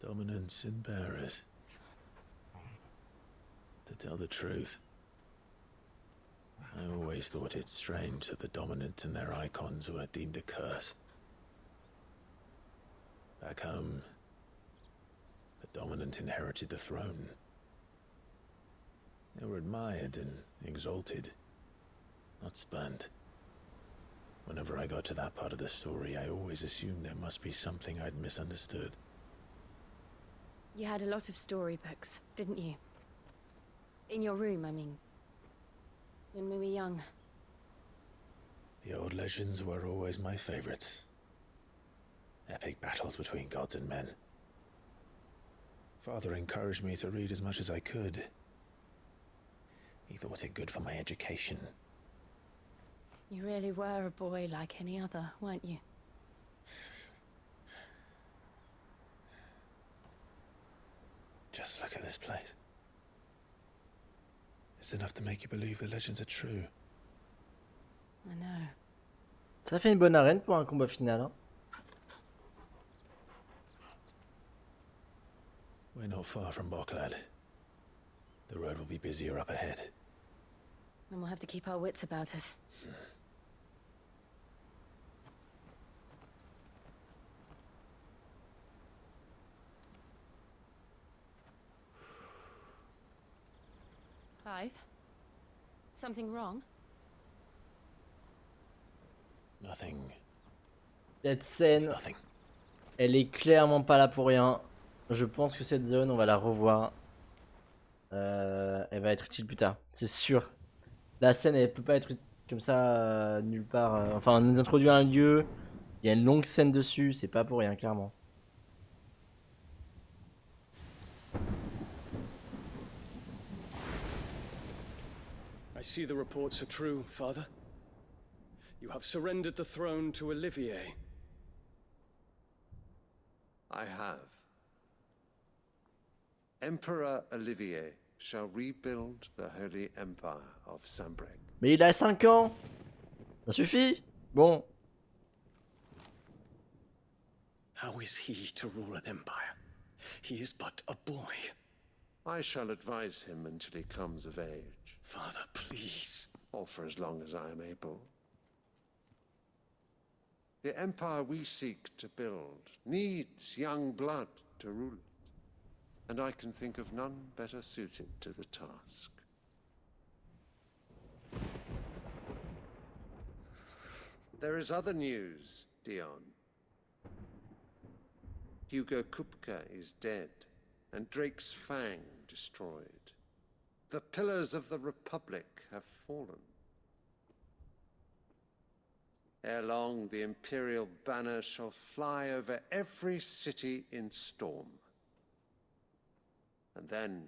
Dominants and bearers. To tell the truth, I always thought it strange that the dominant and their icons were deemed a curse. Back home, the dominant inherited the throne. They were admired and exalted, not spurned. Whenever I got to that part of the story, I always assumed there must be something I'd misunderstood. You had a lot of storybooks, didn't you? In your room, I mean. When we were young. The old legends were always my favorites. Epic battles between gods and men. Father encouraged me to read as much as I could. He thought it good for my education. You really were a boy like any other, weren't you? Just look at this place. It's enough to make you believe the legends are true. I know. Ça fait une bonne arène pour un combat final. Hein. We're not far from Boklad. The road will be busier up ahead. Then we'll have to keep our wits about us. 5. Something wrong? Nothing. Cette scène, elle est clairement pas là pour rien. Je pense que cette zone, on va la revoir. Elle va être utile plus tard, c'est sûr. La scène, elle peut pas être comme ça nulle part. Enfin, on nous introduit un lieu, il y a une longue scène dessus, c'est pas pour rien, clairement. I see the reports are true, Father. You have surrendered the throne to Olivier. I have. Emperor Olivier shall rebuild the Holy Empire of Sanbreque. Mais il a 5 ans. Ça suffit. Bon. How is he to rule an empire? He is but a boy. I shall advise him until he comes of age. Father, please. Or for as long as I am able. The empire we seek to build needs young blood to rule it. And I can think of none better suited to the task. There is other news, Dion. Hugo Kupka is dead, and Drake's Fang destroyed. The pillars of the Republic have fallen. Ere long, the Imperial banner shall fly over every city in Storm. And then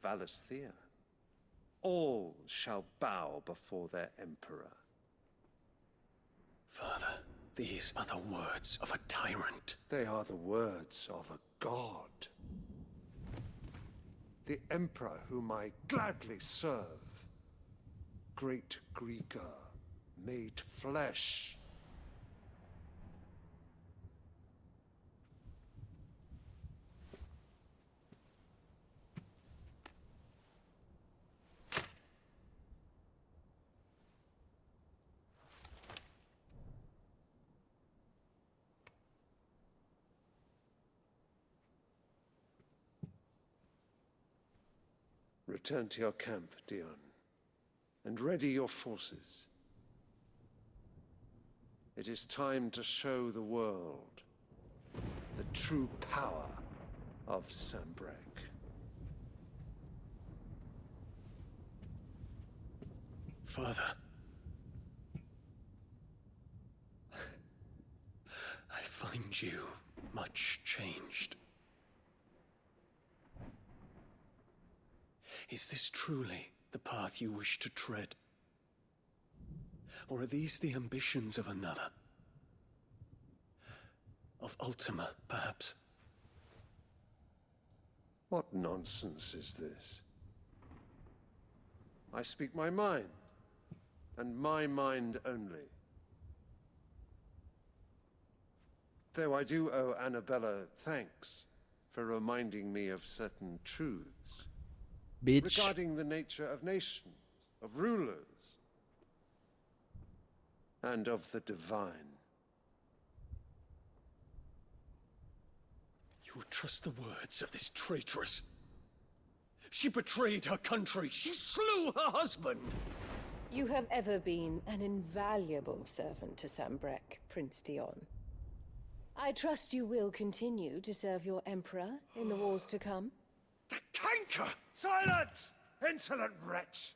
Valisthea. All shall bow before their Emperor. Father, these are the words of a tyrant. They are the words of a god. The Emperor whom I gladly serve. Great Greeker, made flesh. Return to your camp, Dion, and ready your forces. It is time to show the world the true power of Sanbreque. Father. I find you much changed. Is this truly the path you wish to tread? Or are these the ambitions of another? Of Ultima, perhaps? What nonsense is this? I speak my mind, and my mind only. Though I do owe Annabella thanks for reminding me of certain truths. Bitch. Regarding the nature of nations, of rulers, and of the divine. You would trust the words of this traitress? She betrayed her country. She slew her husband. You have ever been an invaluable servant to Sanbreque, Prince Dion. I trust you will continue to serve your Emperor in the wars to come. The canker! Silence! Insolent wretch!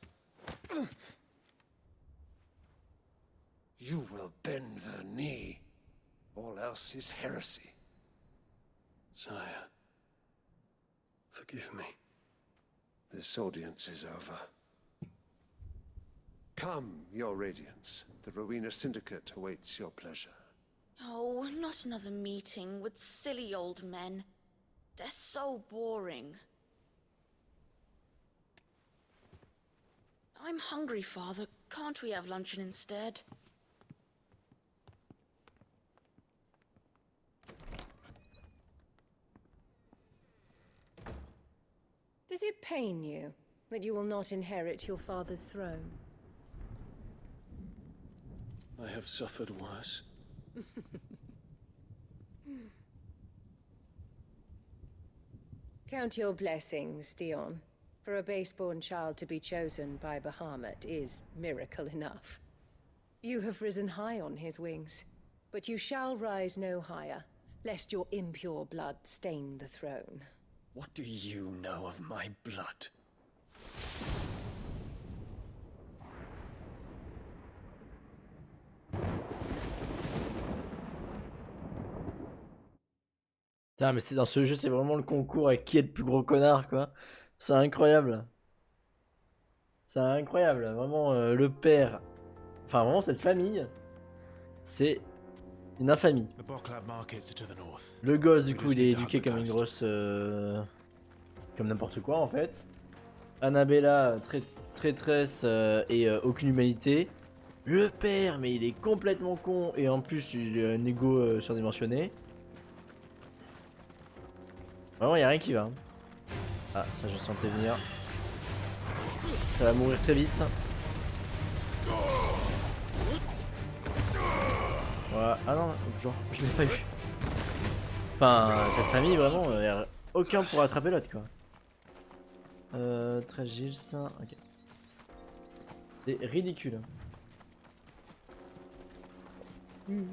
You will bend the knee. All else is heresy. Sire, forgive me. This audience is over. Come, your radiance. The Rowena Syndicate awaits your pleasure. Oh, not another meeting with silly old men. They're so boring. I'm hungry, Father. Can't we have luncheon instead? Does it pain you that you will not inherit your father's throne? I have suffered worse. Count your blessings, Dion. For a base-born child to be chosen by Bahamut is miracle enough. You have risen high on his wings, but you shall rise no higher, lest your impure blood stain the throne. What do you know of my blood? Putain, mais c'est dans ce jeu, c'est vraiment le concours avec qui est le plus gros connard, quoi. C'est incroyable. C'est incroyable, vraiment le père. Enfin, vraiment, cette famille, c'est une infamie. Le gosse, du coup, il est éduqué comme une grosse. Comme n'importe quoi, en fait. Annabella, traîtresse et aucune humanité. Le père, mais il est complètement con et en plus, il a un ego surdimensionné. Vraiment, y a rien qui va. Ah, ça, je sentais venir. Ça va mourir très vite. Voilà. Ah non, genre, je l'ai pas eu. Enfin, cette famille, vraiment, y a aucun pour attraper l'autre, quoi. Très agile, ça. Ok. C'est ridicule.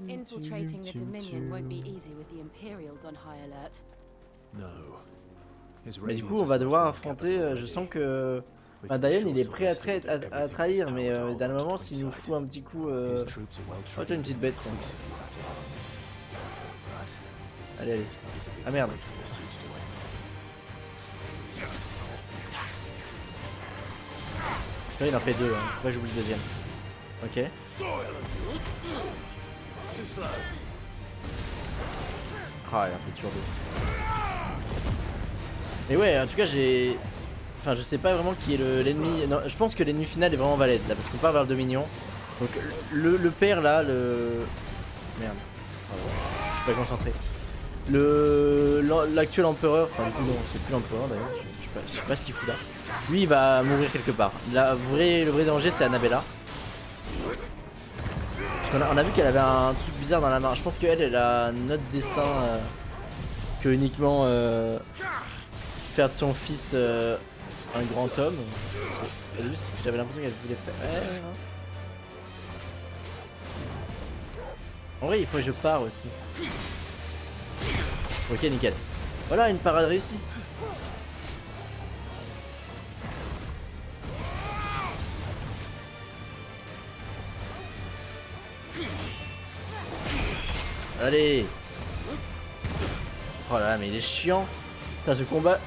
Infiltrating the Dominion won't be easy with the Imperials on high alert. Mais du coup, on va devoir affronter. Je sens que Diane, il est prêt à trahir, mais dans le moment, s'il nous fout un petit coup. Oh, t'as une petite bête, quoi. Allez, allez. Ah merde. Il en fait deux, hein. Pourquoi j'oublie le deuxième? Ok. Ah, il a fait toujours deux. Et ouais, en tout cas, j'ai. Enfin, je sais pas vraiment qui est l'ennemi. Non, je pense que l'ennemi final est vraiment valide là, parce qu'on part vers le Dominion. Donc, le père là, le. Merde. Pardon. Je suis pas concentré. L'actuel empereur, enfin, du coup, non, c'est plus l'empereur d'ailleurs. Je sais pas ce qu'il fout là. Lui, il va mourir quelque part. Le vrai danger, c'est Annabella. On a vu qu'elle avait un truc bizarre dans la main. Je pense qu'elle a un autre dessin que uniquement faire de son fils un grand homme. Au début, c'est ce que j'avais l'impression qu'elle voulait faire. Ouais. En vrai, il faut que je pars aussi. Ok, nickel. Voilà, une parade réussie. Allez. Oh là là, mais il est chiant. Putain, ce combat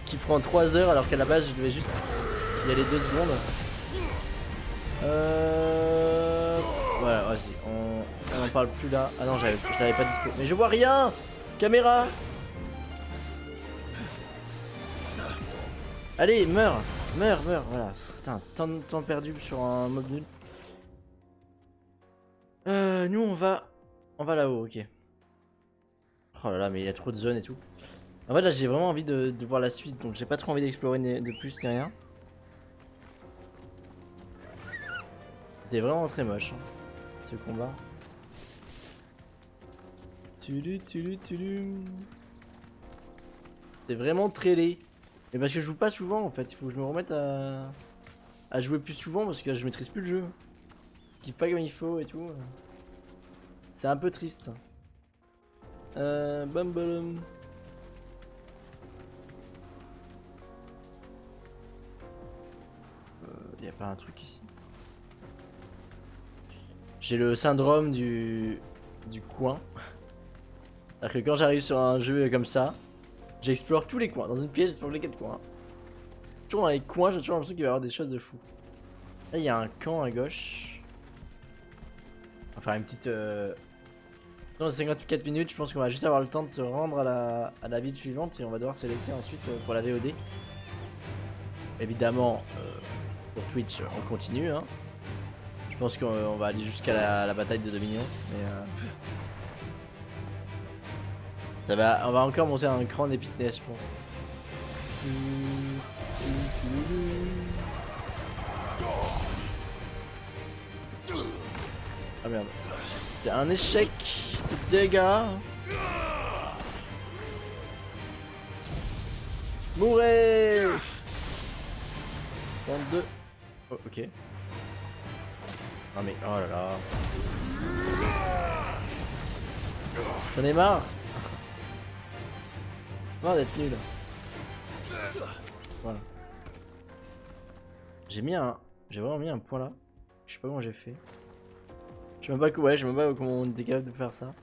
qui prend 3 heures alors qu'à la base je devais juste y aller 2 secondes. Voilà, vas-y, on en parle plus là. Ah non, je l'avais pas dispo. Mais je vois rien. Caméra. Allez, meurs. Meurs. Voilà. Putain, temps perdu sur un mob nul. Nous on va là-haut, ok. Oh là là, mais il y a trop de zones et tout. En fait là j'ai vraiment envie de voir la suite, donc j'ai pas trop envie d'explorer de plus ni rien. C'était vraiment très moche hein, ce combat. C'est vraiment très laid. Mais parce que je joue pas souvent en fait, il faut que je me remette à jouer plus souvent parce que je maîtrise plus le jeu. Ce qui pas comme il faut et tout. C'est un peu triste. Bam. Y a pas un truc ici. J'ai le syndrome du coin. C'est-à-dire que quand j'arrive sur un jeu comme ça, j'explore tous les coins. Dans une pièce, j'explore les 4 coins. Toujours dans les coins, j'ai toujours l'impression qu'il va y avoir des choses de fou. Là, il y a un camp à gauche. Enfin, une petite. Dans 54 minutes, je pense qu'on va juste avoir le temps de se rendre à la ville suivante et on va devoir se laisser ensuite pour la VOD. Évidemment, pour Twitch, on continue. Hein. Je pense qu'on va aller jusqu'à la bataille de Dominion. Mais on va encore monter un cran d'épicness, je pense. Ah merde. C'est un échec de dégâts. Mourez. 2. Oh, ok. Non mais, oh là là. J'en ai marre. Marre d'être nul. Voilà. J'ai vraiment mis un point là. Je sais pas comment j'ai fait. Je sais même pas, ouais, je sais même pas comment on était capable de faire ça.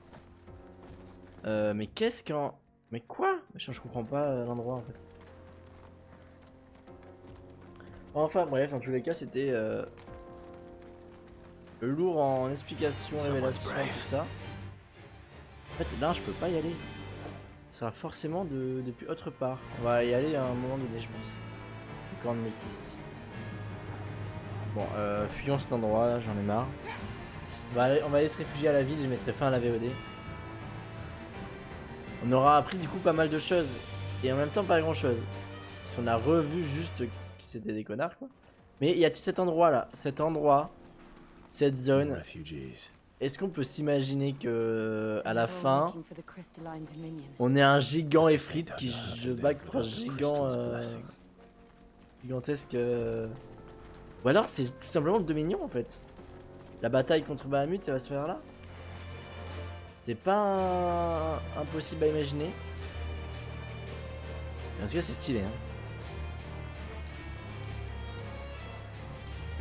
Mais qu'est-ce qu'en... Mais quoi? Je comprends pas l'endroit en fait. Enfin bref, dans tous les cas c'était lourd en explication, révélation, tout ça. En fait là je peux pas y aller. Ça sera forcément depuis autre part. On va y aller à un moment donné je pense. Le camp de Métis. Bon, fuyons cet endroit là, j'en ai marre. On va aller se réfugier à la ville, je mettrai fin à la VOD. On aura appris du coup pas mal de choses. Et en même temps pas grand chose. Parce qu'on a revu juste que c'était des connards quoi. Mais il y a tout cet endroit là. Cet endroit. Cette zone. Est-ce qu'on peut s'imaginer que à la fin on est un gigant effrite qui se bat contre un gigant gigantesque ou alors c'est tout simplement le Dominion en fait. La bataille contre Bahamut ça va se faire là. C'est pas impossible à imaginer. Mais en tout cas c'est stylé hein.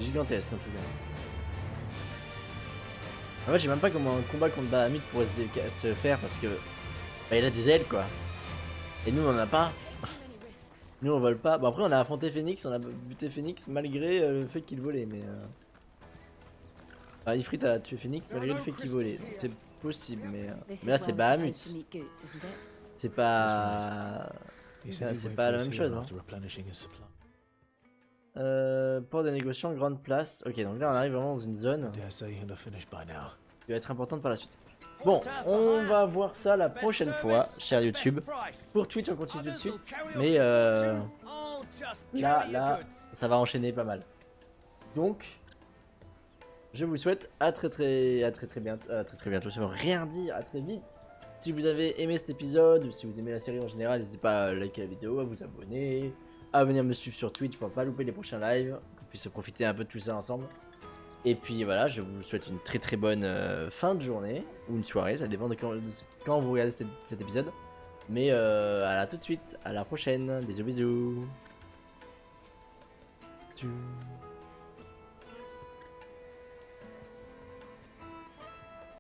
Gigantesque en tout cas. En fait, je sais même pas comment un combat contre Bahamut pourrait se faire parce que bah, il a des ailes quoi. Et nous on en a pas. Nous on vole pas. Bon après on a affronté Phoenix, on a buté Phoenix malgré le fait qu'il volait mais enfin, Ifrit a tué Phoenix malgré le fait qu'il volait. C'est possible mais là c'est Bahamut. C'est pas la même chose hein. Port des négociants, grande place. Ok, donc là on arrive vraiment dans une zone qui va être importante par la suite. Bon, on va voir ça la prochaine fois, cher YouTube. Pour Twitch, on continue tout de suite. Mais là, ça va enchaîner pas mal. Donc, je vous souhaite à très bientôt. Ça veut rien dire, à très vite. Si vous avez aimé cet épisode, ou si vous aimez la série en général, n'hésitez pas à liker la vidéo, à vous abonner, à venir me suivre sur Twitch pour pas louper les prochains lives, qu'on puisse profiter un peu de tout ça ensemble. Et puis voilà, je vous souhaite une très bonne fin de journée, ou une soirée, ça dépend de quand vous regardez cet épisode. Mais à tout de suite, à la prochaine, bisous.